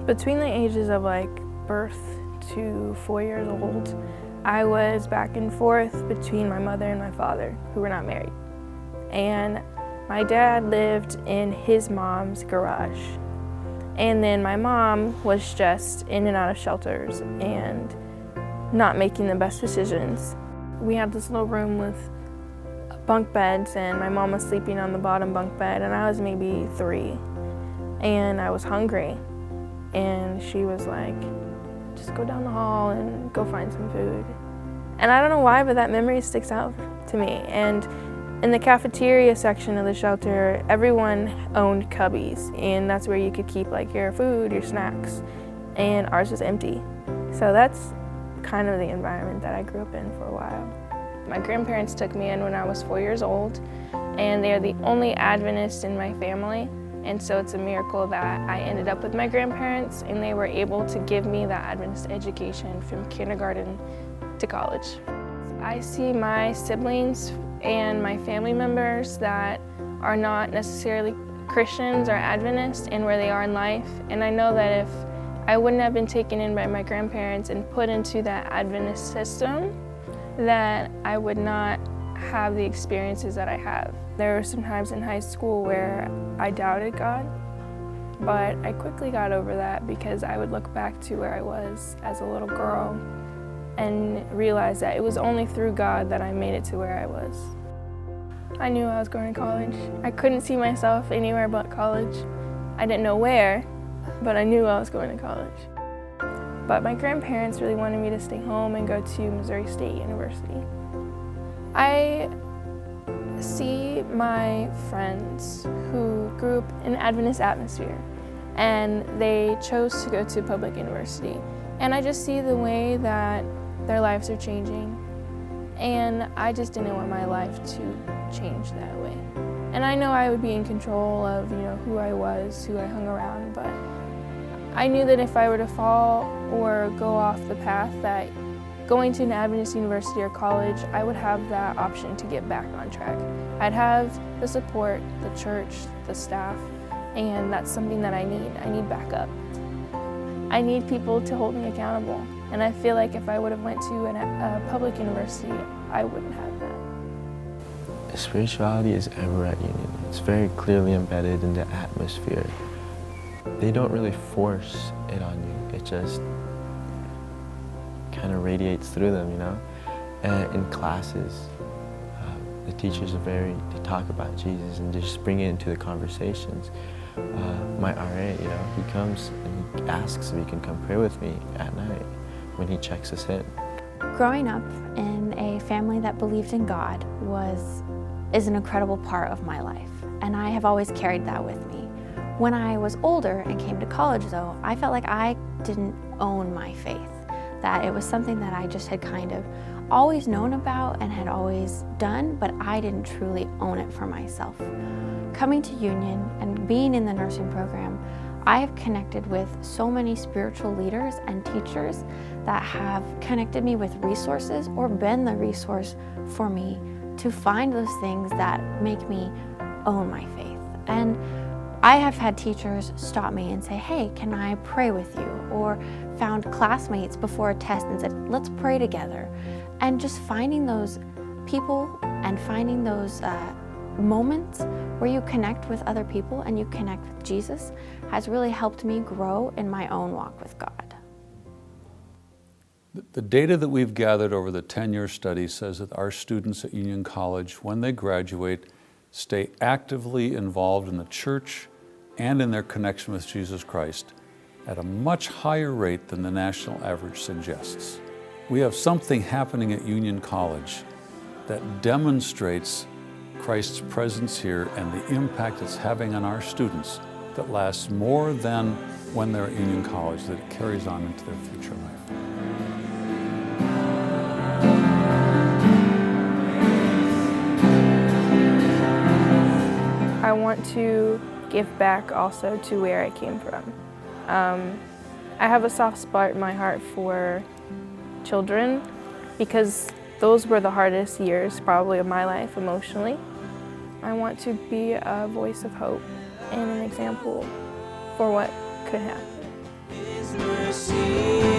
Between the ages of birth to 4 years old, I was back and forth between my mother and my father, who were not married. And my dad lived in his mom's garage. And then my mom was just in and out of shelters and not making the best decisions. We had this little room with bunk beds, and my mom was sleeping on the bottom bunk bed, and I was maybe 3. And I was hungry. And she was like, just go down the hall and go find some food. And I don't know why, but that memory sticks out to me. And in the cafeteria section of the shelter, everyone owned cubbies, and that's where you could keep your food, your snacks, and ours was empty. So that's kind of the environment that I grew up in for a while. My grandparents took me in when I was 4 years old, and they are the only Adventist in my family. And so it's a miracle that I ended up with my grandparents, and they were able to give me that Adventist education from kindergarten to college. I see my siblings and my family members that are not necessarily Christians or Adventists and where they are in life. And I know that if I wouldn't have been taken in by my grandparents and put into that Adventist system, that I would not have the experiences that I have. There were some times in high school where I doubted God, but I quickly got over that because I would look back to where I was as a little girl and realize that it was only through God that I made it to where I was. I knew I was going to college. I couldn't see myself anywhere but college. I didn't know where, but I knew I was going to college. But my grandparents really wanted me to stay home and go to Missouri State University. I see my friends who grew up in an Adventist atmosphere, and they chose to go to public university. And I just see the way that their lives are changing, and I just didn't want my life to change that way. And I know I would be in control of who I was, who I hung around, but I knew that if I were to fall or go off the path, that going to an Adventist university or college, I would have that option to get back on track. I'd have the support, the church, the staff, and that's something that I need. I need backup. I need people to hold me accountable. And I feel like if I would have went to a public university, I wouldn't have that. Spirituality is ever at Union. It's very clearly embedded in the atmosphere. They don't really force it on you. It just kind of radiates through them, And in classes, the teachers they talk about Jesus and just bring it into the conversations. My RA, he comes and he asks if he can come pray with me at night when he checks us in. Growing up in a family that believed in God is an incredible part of my life, and I have always carried that with me. When I was older and came to college, though, I felt like I didn't own my faith, that it was something that I just had kind of always known about and had always done, but I didn't truly own it for myself. Coming to Union and being in the nursing program, I have connected with so many spiritual leaders and teachers that have connected me with resources or been the resource for me to find those things that make me own my faith. And I have had teachers stop me and say, hey, can I pray with you? Or found classmates before a test and said, let's pray together. And just finding those people and finding those moments where you connect with other people and you connect with Jesus has really helped me grow in my own walk with God. The data that we've gathered over the 10-year study says that our students at Union College, when they graduate, stay actively involved in the church and in their connection with Jesus Christ at a much higher rate than the national average suggests. We have something happening at Union College that demonstrates Christ's presence here and the impact it's having on our students that lasts more than when they're at Union College, that it carries on into their future life. I want to give back also to where I came from. I have a soft spot in my heart for children because those were the hardest years probably of my life emotionally. I want to be a voice of hope and an example for what could happen. His mercy